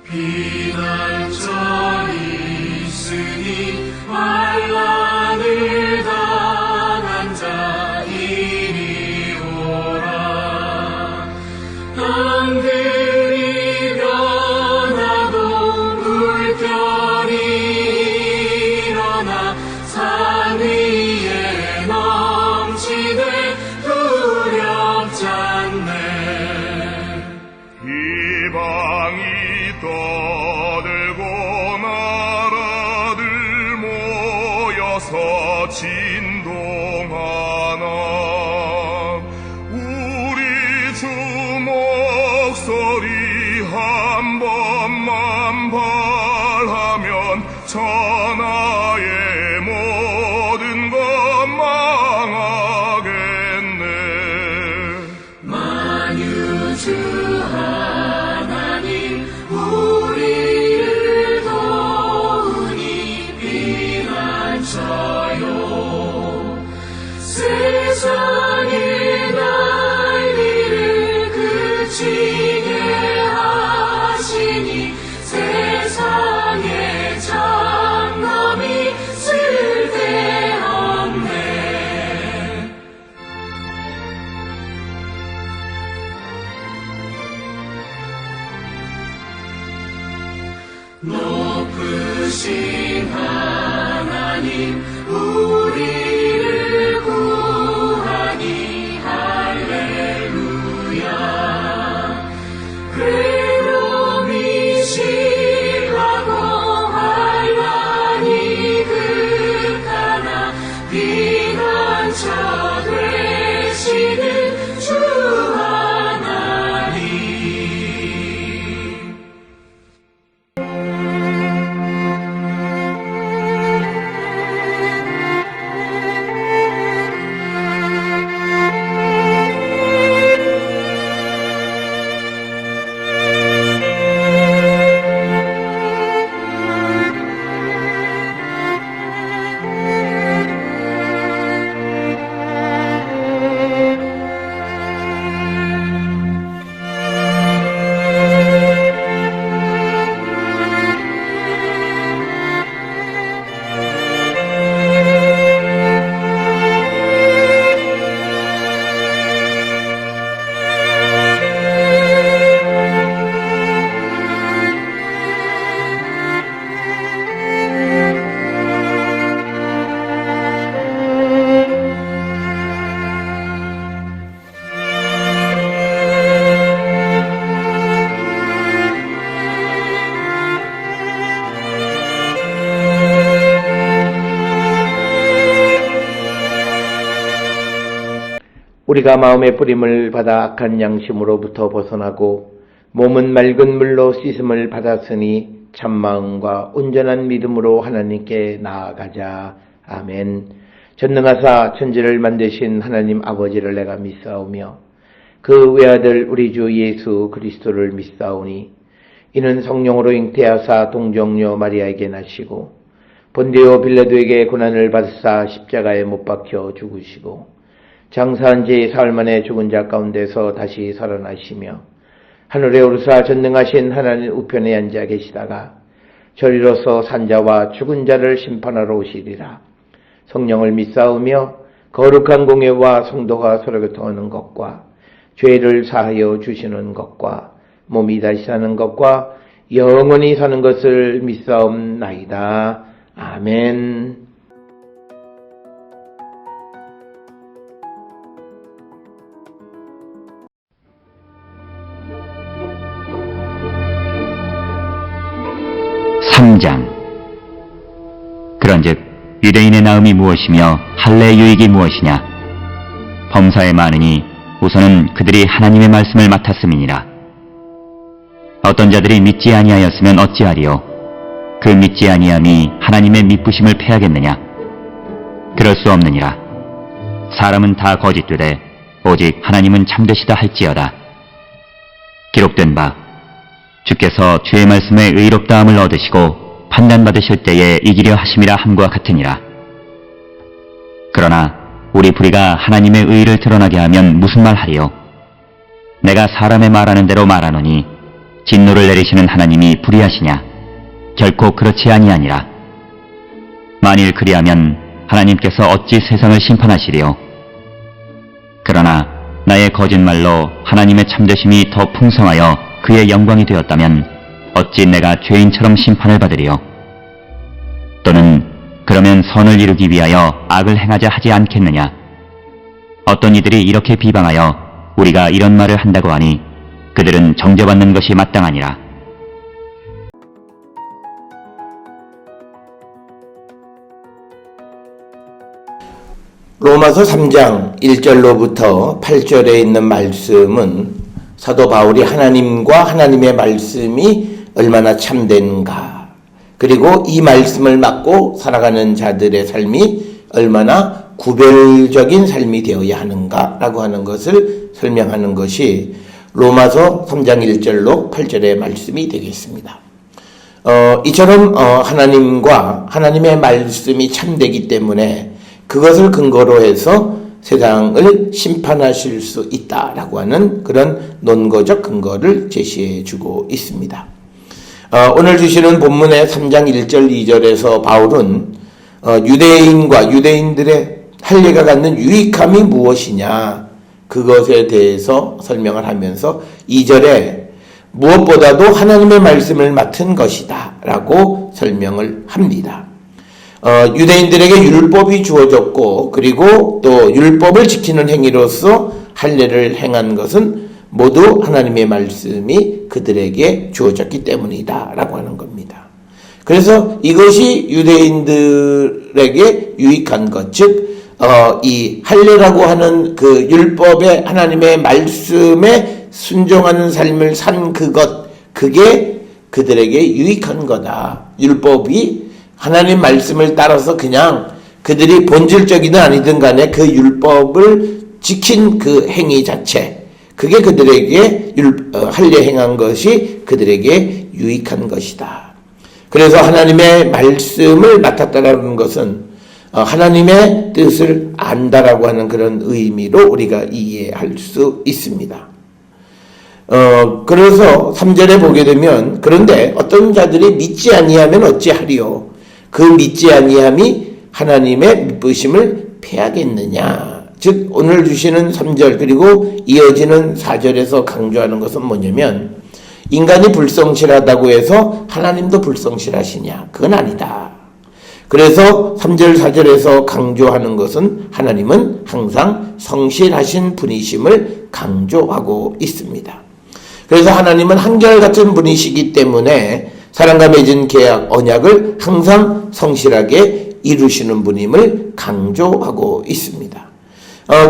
비난처 있으니 환난을 당한 자 이리 오라. 땅들이 변하고 물결이 일어나 산 위에 넘치되 두렵지 않네. 이방이 떠들고 나라들 모여서 진동하나. 우리 주 목소리 한 번만 발하면 천하의 모든 것 망하겠네. 만유주 하나님 우리를 도우니 피난처요. 세상의 난리를 그치게 하시니 세상의 장엄이 쓸데없네. 높으신 하나님 우리를 구하니 할렐루야. 괴로움이 심하고 환난이 극하나 피난처 되시는 주 하나님. 우리가 마음의 뿌림을 받아 악한 양심으로부터 벗어나고 몸은 맑은 물로 씻음을 받았으니 참마음과 온전한 믿음으로 하나님께 나아가자. 아멘. 전능하사 천지를 만드신 하나님 아버지를 내가 믿사오며 그 외아들 우리 주 예수 그리스도를 믿사오니 이는 성령으로 잉태하사 동정녀 마리아에게 나시고 본디오 빌라도에게 고난을 받으사 십자가에 못 박혀 죽으시고 장사한 지 사흘 만에 죽은 자 가운데서 다시 살아나시며 하늘에 오르사 전능하신 하나님 우편에 앉아 계시다가 저리로서 산자와 죽은 자를 심판하러 오시리라. 성령을 믿사오며 거룩한 공예와 성도가 서로 교통하는 것과 죄를 사하여 주시는 것과 몸이 다시 사는 것과 영원히 사는 것을 믿사옵나이다. 아멘. 그런즉 유대인의 나음이 무엇이며 할례의 유익이 무엇이냐? 범사에 많으니 우선은 그들이 하나님의 말씀을 맡았음이니라. 어떤 자들이 믿지 아니하였으면 어찌하리요? 그 믿지 아니함이 하나님의 믿부심을 패하겠느냐? 그럴 수 없느니라. 사람은 다 거짓되되 오직 하나님은 참되시다 할지어다. 기록된 바 주께서 주의 말씀에 의롭다함을 얻으시고 판단받으실 때에 이기려 하심이라 함과 같으니라. 그러나 우리 불의가 하나님의 의를 드러나게 하면 무슨 말 하리요? 내가 사람의 말하는 대로 말하노니 진노를 내리시는 하나님이 불의하시냐? 결코 그렇지 아니하니라. 만일 그리하면 하나님께서 어찌 세상을 심판하시리요? 그러나 나의 거짓말로 하나님의 참되심이 더 풍성하여 그의 영광이 되었다면 어찌 내가 죄인처럼 심판을 받으리요? 또는 그러면 선을 이루기 위하여 악을 행하자 하지 않겠느냐? 어떤 이들이 이렇게 비방하여 우리가 이런 말을 한다고 하니 그들은 정죄받는 것이 마땅하니라. 로마서 3장 1절로부터 8절에 있는 말씀은 사도 바울이 하나님과 하나님의 말씀이 얼마나 참된가, 그리고 이 말씀을 받고 살아가는 자들의 삶이 얼마나 구별적인 삶이 되어야 하는가라고 하는 것을 설명하는 것이 로마서 3장 1절로 8절의 말씀이 되겠습니다. 이처럼 하나님과 하나님의 말씀이 참되기 때문에 그것을 근거로 해서 세상을 심판하실 수 있다라고 하는 그런 논거적 근거를 제시해 주고 있습니다. 오늘 주시는 본문의 3장 1절 2절에서 바울은 유대인과 유대인들의 할례가 갖는 유익함이 무엇이냐, 그것에 대해서 설명을 하면서 2절에 무엇보다도 하나님의 말씀을 맡은 것이다 라고 설명을 합니다. 유대인들에게 율법이 주어졌고, 그리고 또 율법을 지키는 행위로서 할례를 행한 것은 모두 하나님의 말씀이 그들에게 주어졌기 때문이다 라고 하는 겁니다. 그래서 이것이 유대인들에게 유익한 것, 즉 이 할례라고 하는 그 율법의 하나님의 말씀에 순종하는 삶을 산 그게 그들에게 유익한 거다. 율법이 하나님 말씀을 따라서 그냥 그들이 본질적이든 아니든 간에 그 율법을 지킨 그 행위 자체, 그게 그들에게 할례 행한 것이 그들에게 유익한 것이다. 그래서 하나님의 말씀을 맡았다라는 것은 하나님의 뜻을 안다라고 하는 그런 의미로 우리가 이해할 수 있습니다. 그래서 3절에 보게 되면, 그런데 어떤 자들이 믿지 아니하면 어찌하리요? 그 믿지 아니함이 하나님의 미쁘심을 패하겠느냐? 즉 오늘 주시는 3절 그리고 이어지는 4절에서 강조하는 것은 뭐냐면, 인간이 불성실하다고 해서 하나님도 불성실하시냐? 그건 아니다. 그래서 3절 4절에서 강조하는 것은 하나님은 항상 성실하신 분이심을 강조하고 있습니다. 그래서 하나님은 한결같은 분이시기 때문에 사람과 맺은 계약, 언약을 항상 성실하게 이루시는 분임을 강조하고 있습니다.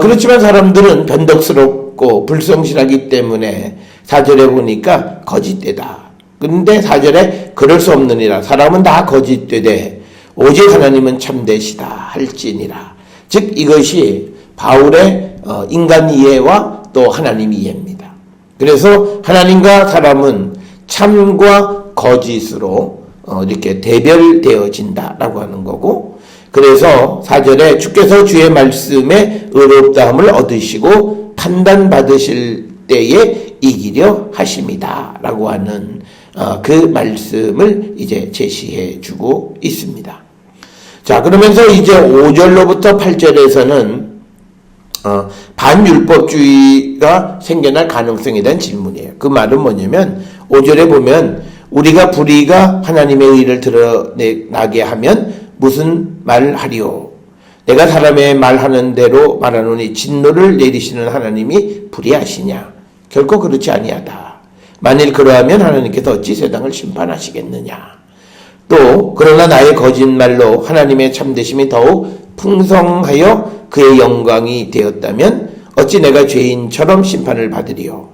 그렇지만 사람들은 변덕스럽고 불성실하기 때문에 4절에 보니까 거짓되다. 근데 4절에 그럴 수 없느니라. 사람은 다 거짓되되 오직 하나님은 참되시다 할지니라. 즉 이것이 바울의 인간 이해와 또 하나님 이해입니다. 그래서 하나님과 사람은 참과 거짓으로 이렇게 대별되어진다라고 하는 거고, 그래서 4절에 주께서 주의 말씀에 의롭다함을 얻으시고 판단받으실 때에 이기려 하심이다 라고 하는 그 말씀을 이제 제시해 주고 있습니다. 자, 그러면서 이제 5절로부터 8절에서는 반율법주의가 생겨날 가능성에 대한 질문이에요. 그 말은 뭐냐면 5절에 보면 우리가 불의가 하나님의 의를 드러나게 하면 무슨 말을 하리요? 내가 사람의 말하는 대로 말하노니 진노를 내리시는 하나님이 불의하시냐? 결코 그렇지 아니하다. 만일 그러하면 하나님께서 어찌 세상을 심판하시겠느냐? 또 그러나 나의 거짓말로 하나님의 참되심이 더욱 풍성하여 그의 영광이 되었다면 어찌 내가 죄인처럼 심판을 받으리요?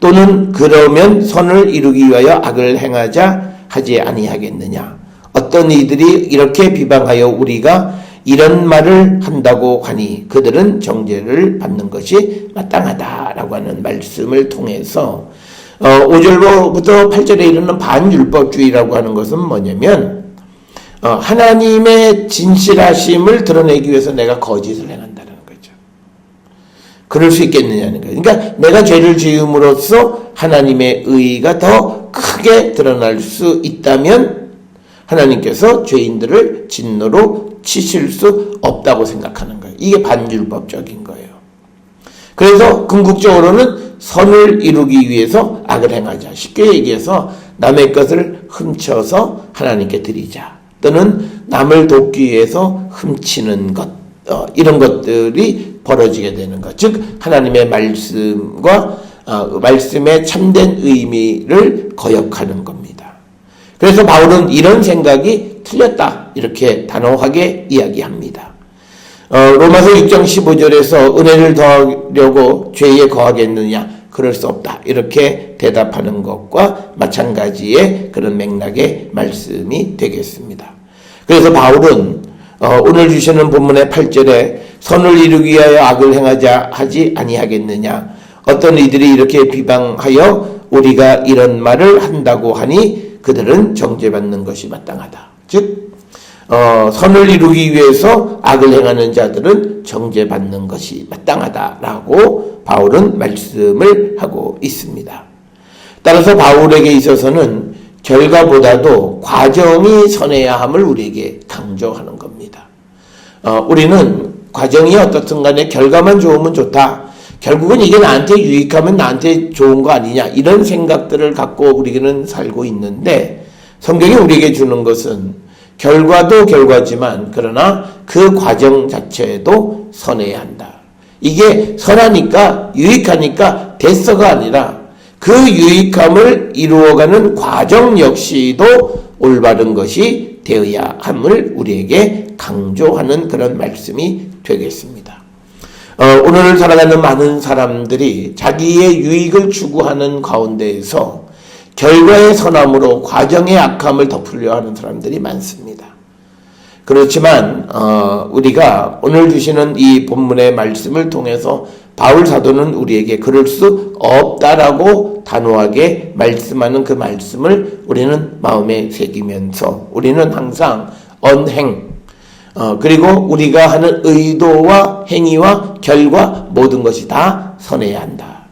또는 그러면 선을 이루기 위하여 악을 행하자 하지 아니하겠느냐? 어떤 이들이 이렇게 비방하여 우리가 이런 말을 한다고 하니 그들은 정죄를 받는 것이 마땅하다라고 하는 말씀을 통해서 5절로부터 8절에 이르는 반율법주의라고 하는 것은 뭐냐면 하나님의 진실하심을 드러내기 위해서 내가 거짓을 행한다는 거죠. 그럴 수 있겠느냐는 거예요. 그러니까 내가 죄를 지음으로써 하나님의 의의가 더 크게 드러날 수 있다면 하나님께서 죄인들을 진노로 치실 수 없다고 생각하는 거예요. 이게 반율법적인 거예요. 그래서 궁극적으로는 선을 이루기 위해서 악을 행하자. 쉽게 얘기해서 남의 것을 훔쳐서 하나님께 드리자. 또는 남을 돕기 위해서 훔치는 것. 이런 것들이 벌어지게 되는 것. 즉 하나님의 말씀과 말씀의 참된 의미를 거역하는 겁니다. 그래서 바울은 이런 생각이 틀렸다. 이렇게 단호하게 이야기합니다. 로마서 6장 15절에서 은혜를 더하려고 죄에 거하겠느냐? 그럴 수 없다. 이렇게 대답하는 것과 마찬가지의 그런 맥락의 말씀이 되겠습니다. 그래서 바울은 오늘 주시는 본문의 8절에 선을 이루기 위하여 악을 행하자 하지 아니하겠느냐? 어떤 이들이 이렇게 비방하여 우리가 이런 말을 한다고 하니 그들은 정죄받는 것이 마땅하다. 즉 선을 이루기 위해서 악을 행하는 자들은 정죄받는 것이 마땅하다라고 바울은 말씀을 하고 있습니다. 따라서 바울에게 있어서는 결과보다도 과정이 선해야 함을 우리에게 강조하는 겁니다. 우리는 과정이 어떻든 간에 결과만 좋으면 좋다. 결국은 이게 나한테 유익하면 나한테 좋은 거 아니냐. 이런 생각들을 갖고 우리는 살고 있는데 성경이 우리에게 주는 것은 결과도 결과지만 그러나 그 과정 자체도 선해야 한다. 이게 선하니까 유익하니까 됐어가 아니라 그 유익함을 이루어가는 과정 역시도 올바른 것이 되어야 함을 우리에게 강조하는 그런 말씀이 되겠습니다. 오늘 살아가는 많은 사람들이 자기의 유익을 추구하는 가운데에서 결과의 선함으로 과정의 악함을 덮으려 하는 사람들이 많습니다. 그렇지만 우리가 오늘 주시는 이 본문의 말씀을 통해서 바울 사도는 우리에게 그럴 수 없다라고 단호하게 말씀하는 그 말씀을 우리는 마음에 새기면서 우리는 항상 언행 그리고 우리가 하는 의도와 행위와 결과 모든 것이 다 선해야 한다.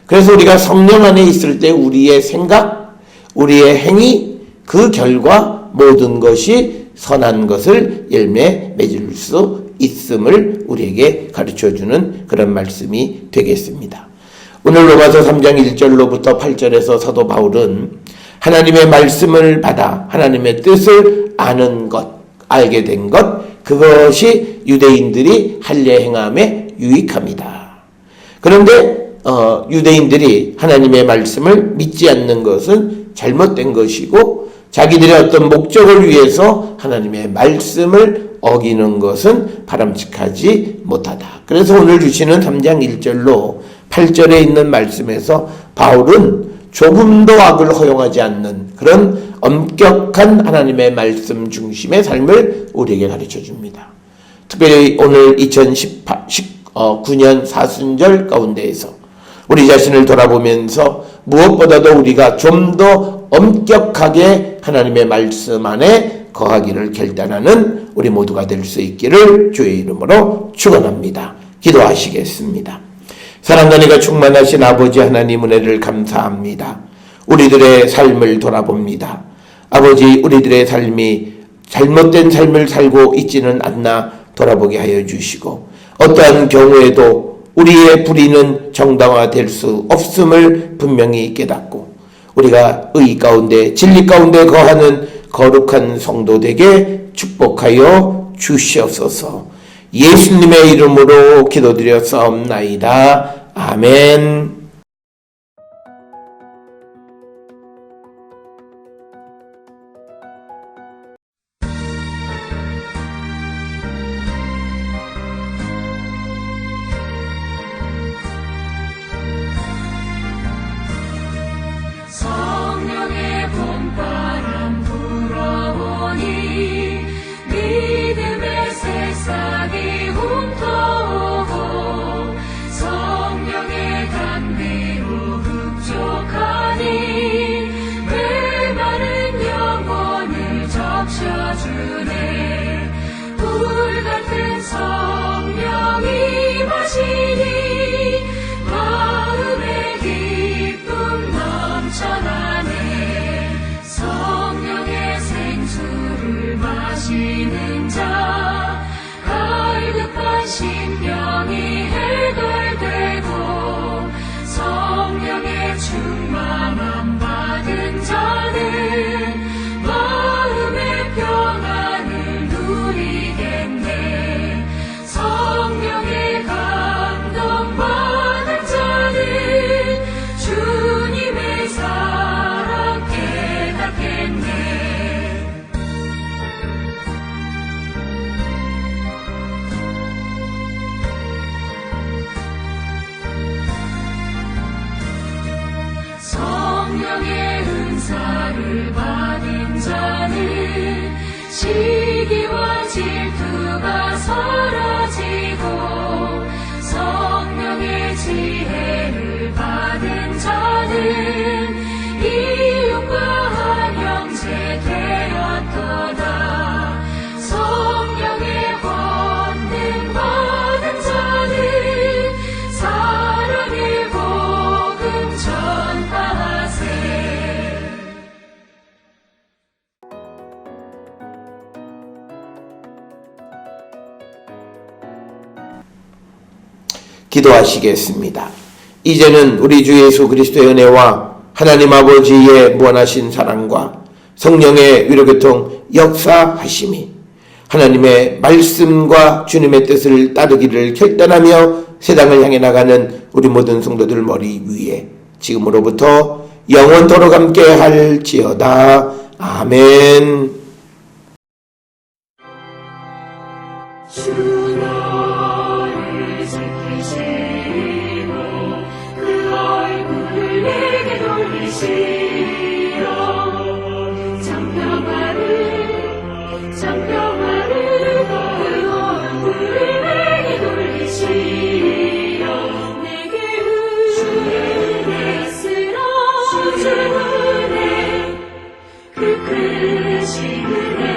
그래서 우리가 성령 안에 있을 때 우리의 생각, 우리의 행위, 그 결과 모든 것이 선한 것을 열매 맺을 수 있음을 우리에게 가르쳐주는 그런 말씀이 되겠습니다. 오늘 로마서 3장 1절로부터 8절에서 사도 바울은 하나님의 말씀을 받아 하나님의 뜻을 아는 것, 알게 된 것, 그것이 유대인들이 할례 행함에 유익합니다. 그런데 유대인들이 하나님의 말씀을 믿지 않는 것은 잘못된 것이고 자기들의 어떤 목적을 위해서 하나님의 말씀을 어기는 것은 바람직하지 못하다. 그래서 오늘 주시는 3장 1절로 8절에 있는 말씀에서 바울은 조금도 악을 허용하지 않는 그런 엄격한 하나님의 말씀 중심의 삶을 우리에게 가르쳐 줍니다. 특별히 오늘 2019년 사순절 가운데에서 우리 자신을 돌아보면서 무엇보다도 우리가 좀 더 엄격하게 하나님의 말씀 안에 거하기를 결단하는 우리 모두가 될 수 있기를 주의 이름으로 축원합니다. 기도하시겠습니다. 사랑과 은혜가 충만하신 아버지 하나님 은혜를 감사합니다. 우리들의 삶을 돌아봅니다. 아버지 우리들의 삶이 잘못된 삶을 살고 있지는 않나 돌아보게 하여 주시고 어떠한 경우에도 우리의 불의는 정당화될 수 없음을 분명히 깨닫고 우리가 의 가운데 진리 가운데 거하는 거룩한 성도되게 축복하여 주시옵소서. 예수님의 이름으로 기도드렸사옵나이다. 아멘. 성령의 봄바람 불어오니 믿음의 새싹이 훔터오고 성령의 강 지는 자 갈급한 심령이 해결되고 성령의 충만함 받은 자는 마음의 평안을 누리겠네. 성령의 감동 받은 자는 주님의 사랑 깨닫겠네. 성령의 은사를 받은 자는 시기와 질투가 사라지고 성령의 지혜를 받은 자는 이웃과 한 형제 되었도다. 성령의 권능 받은 자는 사랑의 복음 전파하세. 기도하시겠습니다. 이제는 우리 주 예수 그리스도의 은혜와 하나님 아버지의 무한하신 사랑과 성령의 위로교통 역사하심이 하나님의 말씀과 주님의 뜻을 따르기를 결단하며 세상을 향해 나가는 우리 모든 성도들 머리 위에 지금으로부터 영원토록 함께 할지어다. 아멘. 주 너를 지키시고 그 얼굴을 내게 돌리시어 장평화를 그 얼굴을 내게 돌리시어 내게 은혜 쓰라. 주 은혜 그 크신 은혜